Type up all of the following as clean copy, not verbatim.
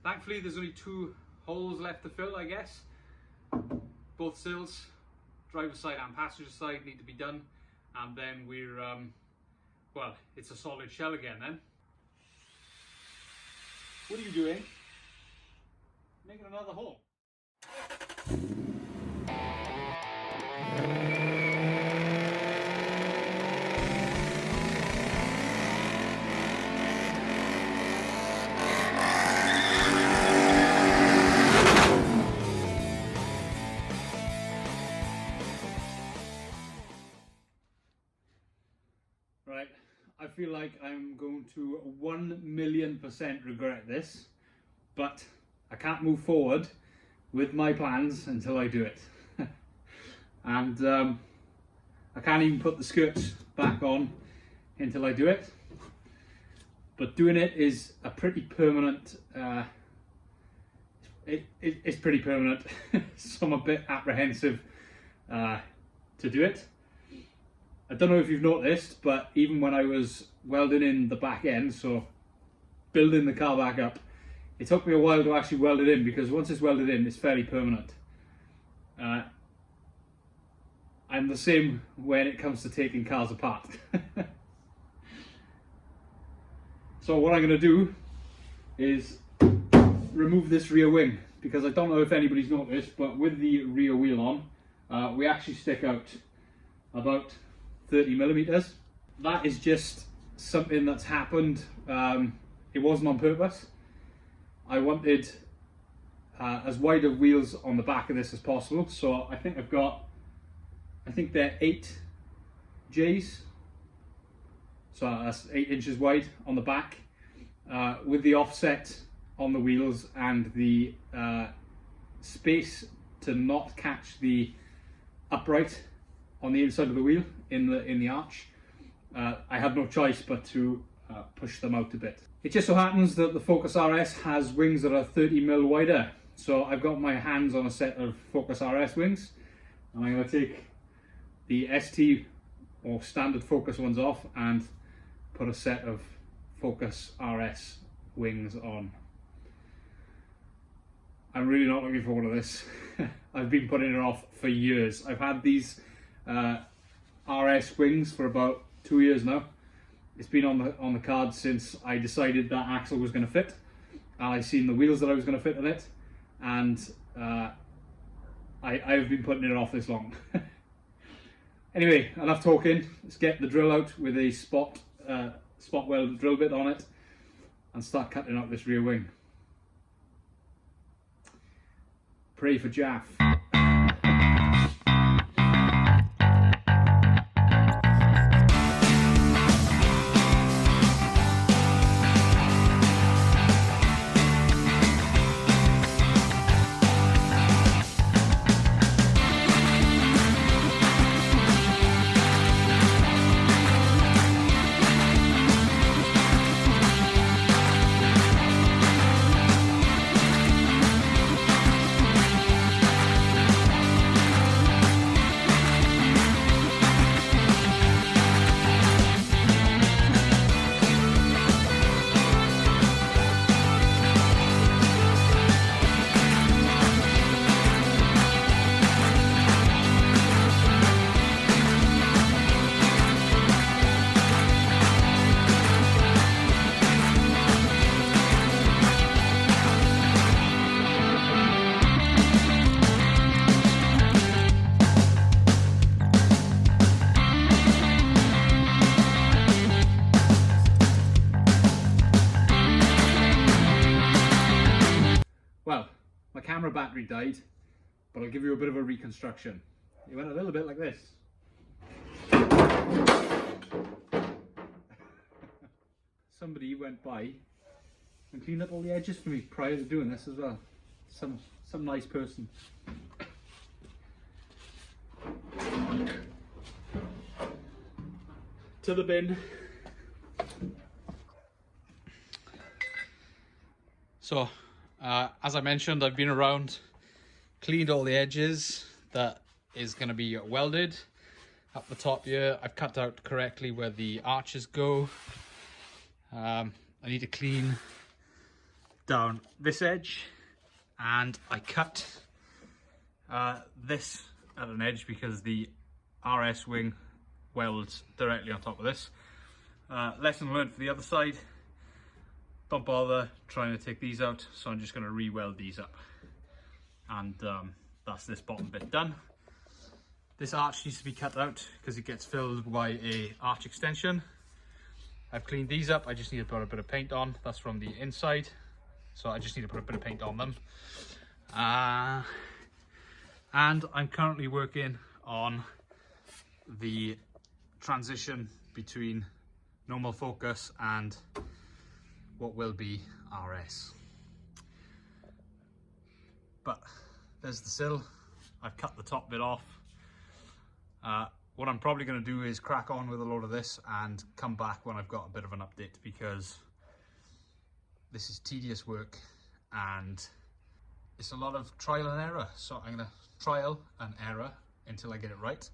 Thankfully there's only 2 holes left to fill, I guess. Both sills, driver's side and passenger side, need to be done, and then we're well, it's a solid shell again then. What are you doing? Making another hole. Right, I feel like I'm going to 1,000,000% regret this, but I can't move forward with my plans until I do it. And I can't even put the skirts back on until I do it. But doing it is a pretty permanent, it's pretty permanent, so I'm a bit apprehensive to do it. I don't know if you've noticed, but even when I was welding in the back end, so building the car back up, it took me a while to actually weld it in, because once it's welded in, it's fairly permanent. I'm the same when it comes to taking cars apart. So what I'm going to do is remove this rear wing, because I don't know if anybody's noticed, but with the rear wheel on, we actually stick out about 30mm. That is just something that's happened. It wasn't on purpose. I wanted as wide of wheels on the back of this as possible, so I think they're 8Js, so that's 8 inches wide on the back, with the offset on the wheels and the space to not catch the upright on the inside of the wheel in the arch. I had no choice but to push them out a bit. It just so happens that the Focus RS has wings that are 30mm wider, so I've got my hands on a set of Focus RS wings, and I'm going to take the ST or standard Focus ones off and put a set of Focus RS wings on. I'm really not looking forward to this. I've been putting it off for years. I've had these RS wings for about 2 years now. It's been on the card since I decided that axle was going to fit, and I seen the wheels that I was going to fit in it, and I've been putting it off this long. Anyway, enough talking. Let's get the drill out with a spot weld drill bit on it and start cutting out this rear wing. Pray for Jaff. Well, my camera battery died, but I'll give you a bit of a reconstruction. It went a little bit like this. Somebody went by and cleaned up all the edges for me prior to doing this as well. Some nice person. To the bin. So, as I mentioned, I've been around, cleaned all the edges. That is going to be welded. Up the top here, I've cut out correctly where the arches go. I need to clean down this edge, and I cut this at an edge because the RS wing welds directly on top of this. Lesson learned for the other side, don't bother trying to take these out, so I'm just going to re-weld these up, and that's this bottom bit done. This arch needs to be cut out because it gets filled by a arch extension. I've cleaned these up, I just need to put a bit of paint on. That's from the inside, so I just need to put a bit of paint on them. And I'm currently working on the transition between normal focus and what will be RS. But there's the sill. I've cut the top bit off. What I'm probably going to do is crack on with a load of this and come back when I've got a bit of an update, because this is tedious work and it's a lot of trial and error. So I'm going to trial and error until I get it right,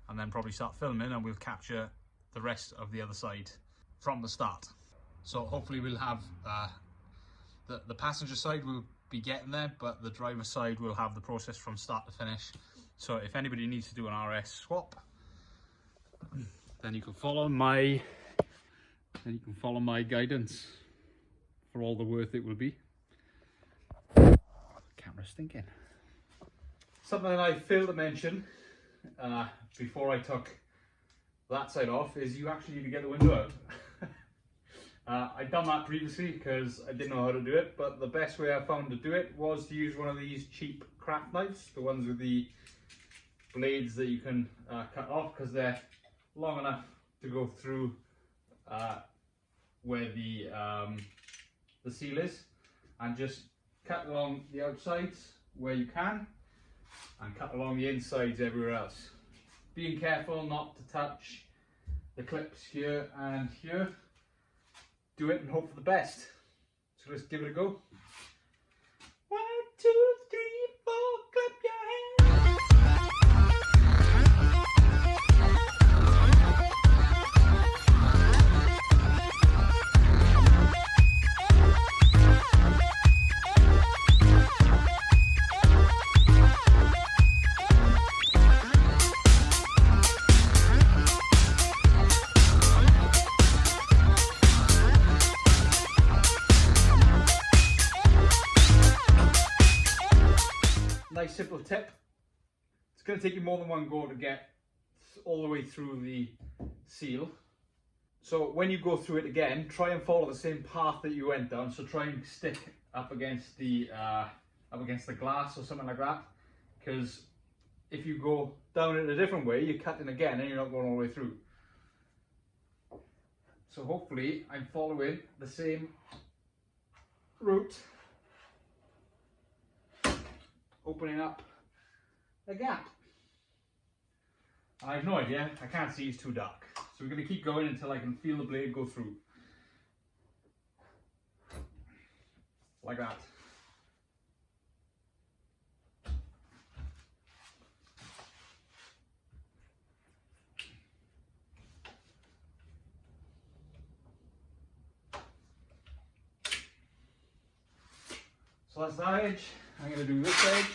and then probably start filming, and we'll capture the rest of the other side from the start. So hopefully we'll have the passenger side will be getting there, but the driver side will have the process from start to finish. So if anybody needs to do an RS swap, then you can follow my guidance for all the worth it will be. Camera's stinking. Something I failed to mention before I took that side off is you actually need to get the window out. I'd done that previously because I didn't know how to do it, but the best way I found to do it was to use one of these cheap craft knives, the ones with the blades that you can cut off, because they're long enough to go through where the seal is, and just cut along the outsides where you can and cut along the insides everywhere else, being careful not to touch the clips here and here. Do it and hope for the best. So let's give it a go. 1, 2, 3, 4, clap your hands. Nice simple tip. It's going to take you more than one go to get all the way through the seal. So when you go through it again, try and follow the same path that you went down. So try and stick up against the glass or something like that. Because if you go down it a different way, you're cutting again and you're not going all the way through. So hopefully I'm following the same route, opening up a gap. I have no idea, I can't see, it's too dark. So we're going to keep going until I can feel the blade go through. Like that. So that's that edge. I'm going to do this edge.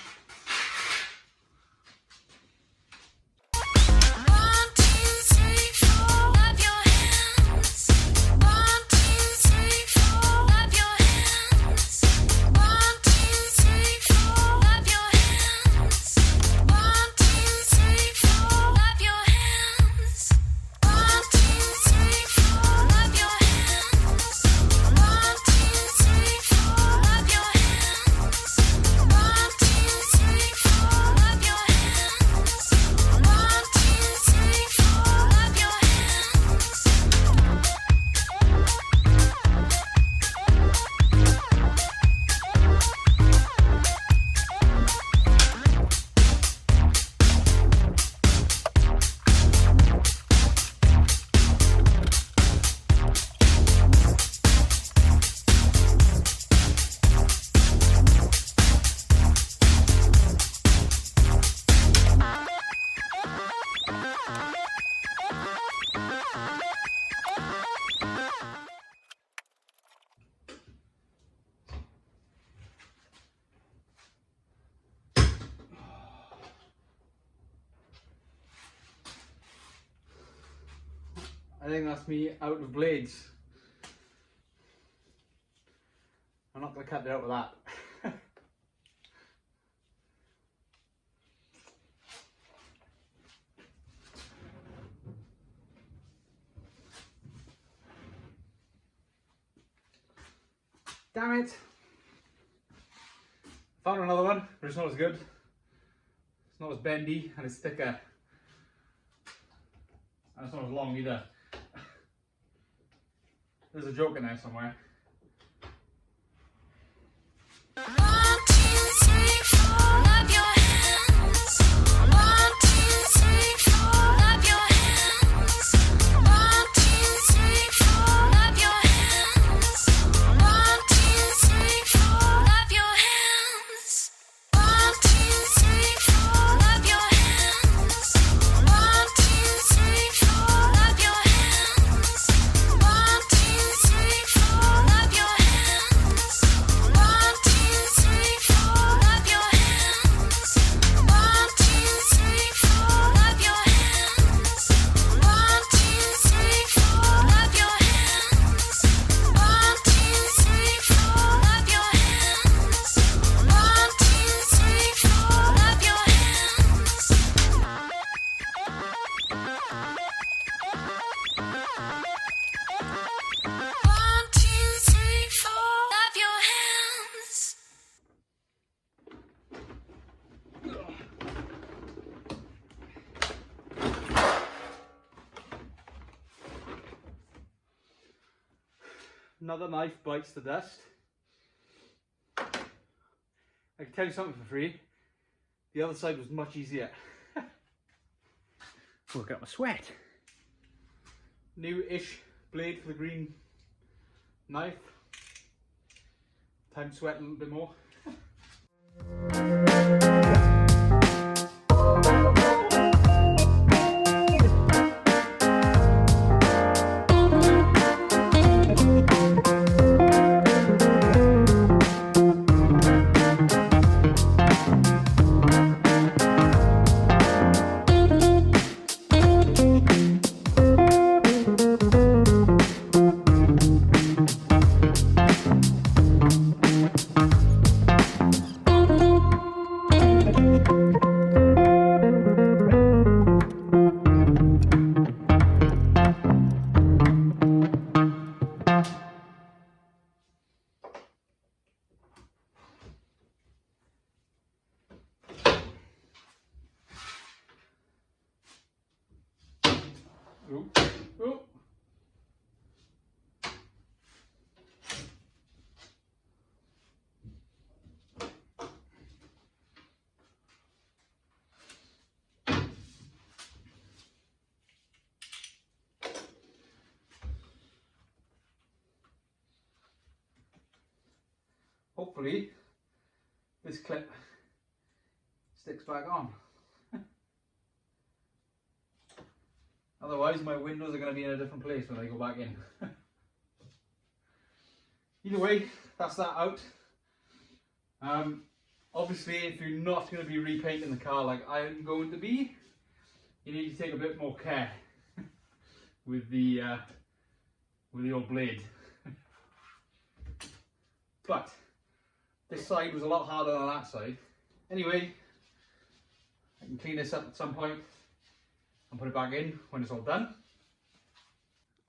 I think that's me out of blades. I'm not going to cut it out with that. Damn it! Found another one, but it's not as good. It's not as bendy and it's thicker. And it's not as long either. There's a joke in there somewhere. Another knife bites the dust. I can tell you something for free. The other side was much easier. Work out my sweat. New-ish blade for the green knife. Time to sweat a little bit more. Oh, oh. Hopefully this clip sticks back on. Otherwise my windows are going to be in a different place when I go back in. Either way, that's that out. Obviously if you're not going to be repainting the car like I'm going to be, you need to take a bit more care with the old blade. But this side was a lot harder than that side. Anyway, I can clean this up at some point and put it back in when it's all done.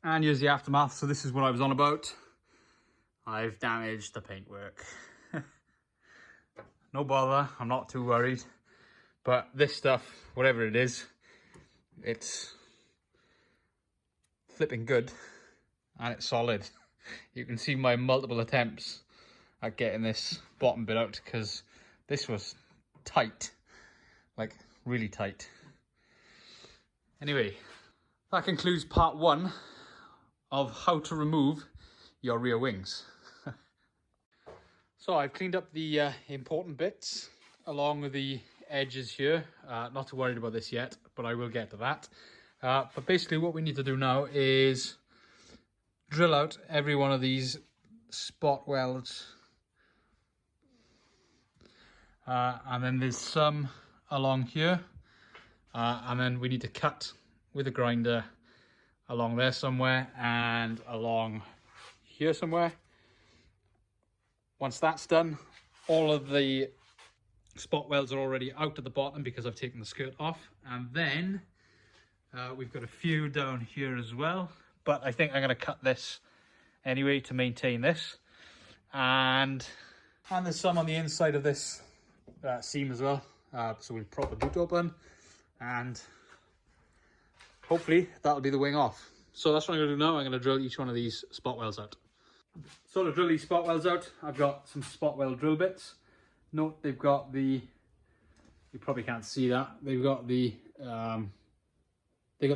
And here's the aftermath. So this is what I was on about. I've damaged the paintwork. No bother, I'm not too worried. But this stuff, whatever it is, it's flipping good and it's solid. You can see my multiple attempts at getting this bottom bit out because this was tight, like really tight. Anyway, that concludes part 1 of how to remove your rear wings. So I've cleaned up the important bits along with the edges here. Not too worried about this yet, but I will get to that. But basically what we need to do now is drill out every one of these spot welds. And then there's some along here. And then we need to cut with a grinder along there somewhere and along here somewhere. Once that's done, all of the spot welds are already out at the bottom because I've taken the skirt off. And then we've got a few down here as well, but I think I'm going to cut this anyway to maintain this. And there's some on the inside of this seam as well. So we'll prop the boot open and hopefully that'll be the wing off. So that's what I'm going to do now. I'm going to drill each one of these spot welds out. So to drill these spot welds out, I've got some spot weld drill bits. Note they've got the, you probably can't see that, they've got the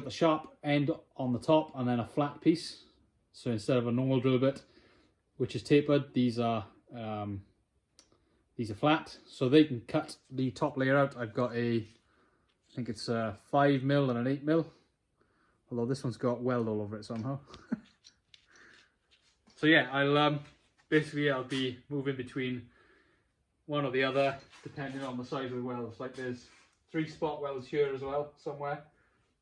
sharp end on the top and then a flat piece. So instead of a normal drill bit which is tapered, these are flat, so they can cut the top layer out. I've got I think it's a 5mm and an 8mm, although this one's got weld all over it somehow. So yeah, I'll be moving between one or the other depending on the size of the welds. Like there's 3 spot welds here as well somewhere,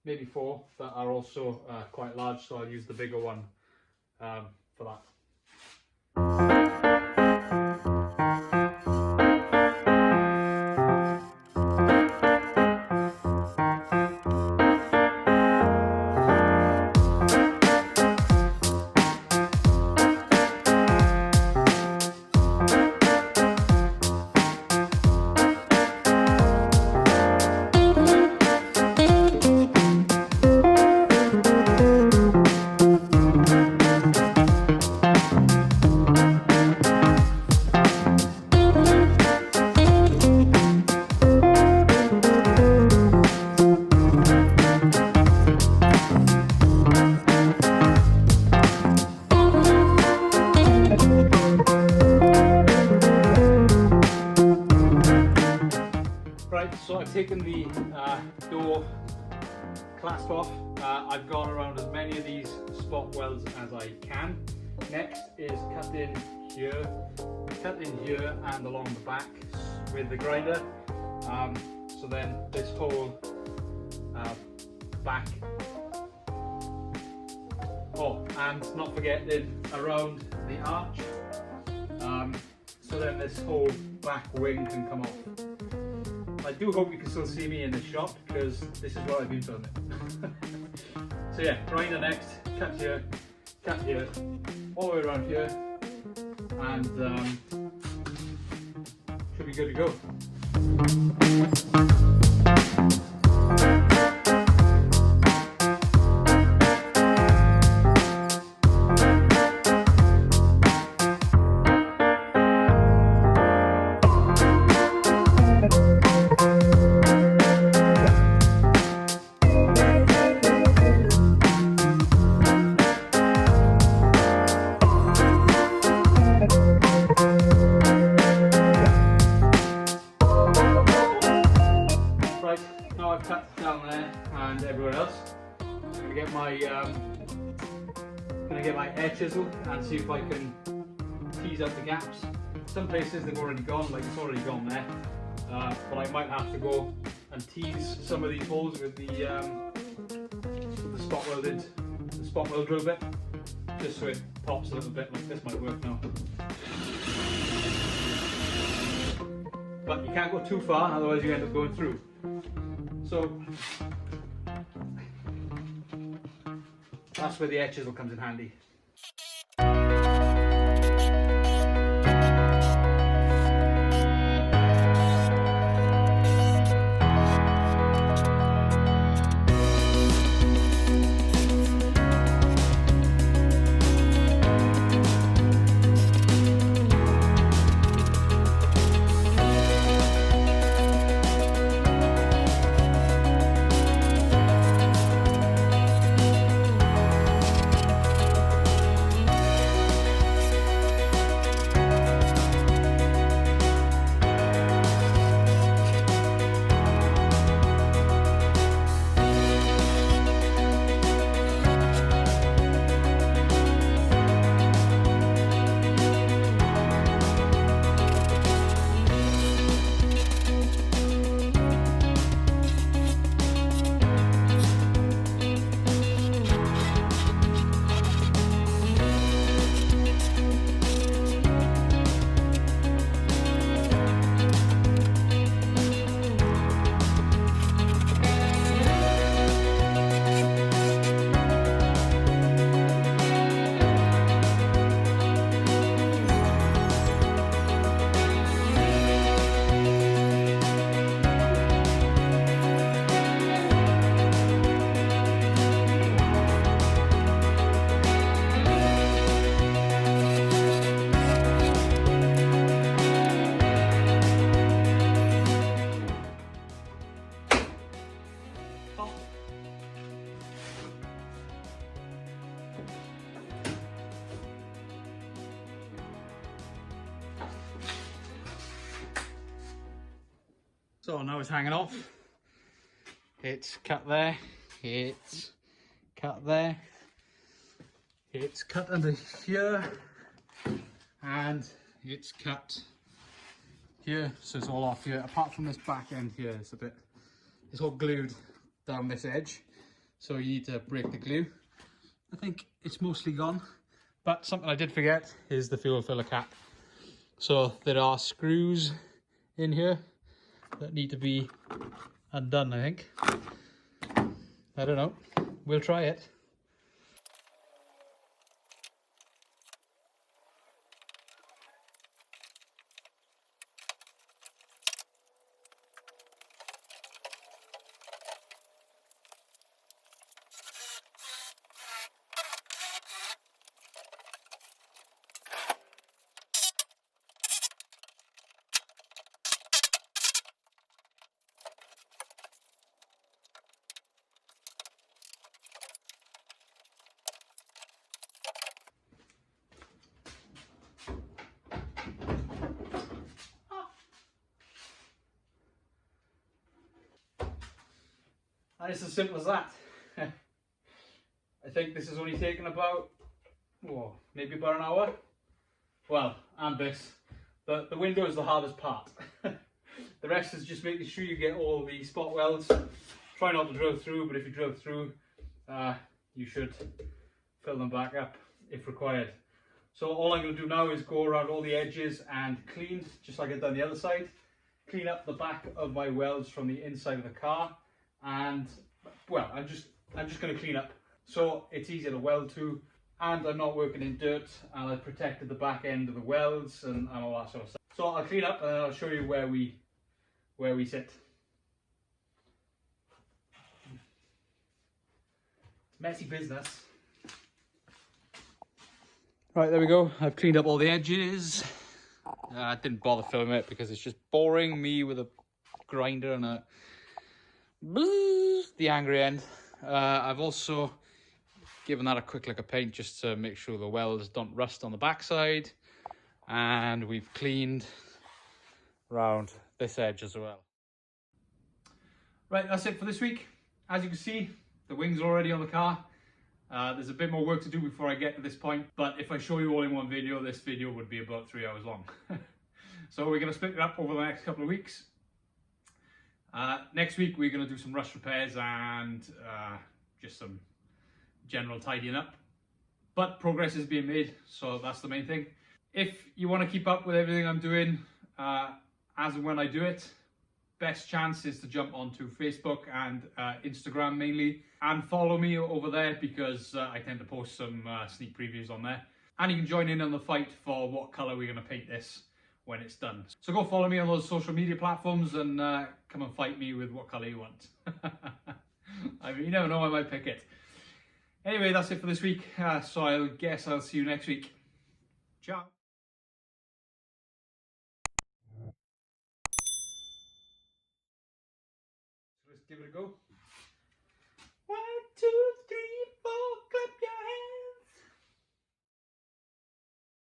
maybe 4 that are also quite large, so I'll use the bigger one for that. So I've taken the door clasp off. I've gone around as many of these spot welds as I can. Next is cut in here and along the back with the grinder. So then this whole back. Oh, and not forgetting around the arch. So then this whole back wing can come off. I do hope you can still see me in the shot because this is what I've been filming. So yeah, grinder next, cut here, all the way around here, and should be good to go. And everywhere else, I'm gonna get my air chisel and see if I can tease out the gaps. Some places they've already gone, like it's already gone there, but I might have to go and tease some of these holes with the spot weld drill bit, just so it pops a little bit. Like this might work now, but you can't go too far, otherwise you end up going through. So that's where the air chisel comes in handy. So now it's hanging off. It's cut there, it's cut there, it's cut under here, and it's cut here, so it's all off here. Apart from this back end here, it's all glued down this edge, so you need to break the glue. I think it's mostly gone, but something I did forget is the fuel filler cap. So there are screws in here that need to be undone, I think. I don't know, we'll try it. And it's as simple as that. I think this has only taken about, maybe about an hour. Well, and this. The window is the hardest part. The rest is just making sure you get all the spot welds. Try not to drill through, but if you drill through, you should fill them back up if required. So all I'm going to do now is go around all the edges and clean, just like I've done the other side. Clean up the back of my welds from the inside of the car. And well, I'm just going to clean up so it's easier to weld to, and I'm not working in dirt, and I've protected the back end of the welds and all that sort of stuff. So I'll clean up and I'll show you where we sit. It's messy business. Right, there we go. I've cleaned up all the edges. I didn't bother filming it because it's just boring me with a grinder and the angry end. I've also given that a quick lick of paint just to make sure the welds don't rust on the backside, and we've cleaned around this edge as well. Right, that's it for this week. As you can see, the wings are already on the car. There's a bit more work to do before I get to this point, but if I show you all in one video, this video would be about 3 hours long. So we're going to split it up over the next couple of weeks. Next week we're going to do some rust repairs and just some general tidying up, but progress is being made, so that's the main thing. If you want to keep up with everything I'm doing as and when I do it, best chance is to jump onto Facebook and Instagram mainly, and follow me over there because I tend to post some sneak previews on there, and you can join in on the fight for what colour we're going to paint this when it's done. So go follow me on those social media platforms and come and fight me with what colour you want. I mean, you never know, I might pick it. Anyway, that's it for this week. So I guess I'll see you next week. Ciao. So let's give it a go. 1, 2,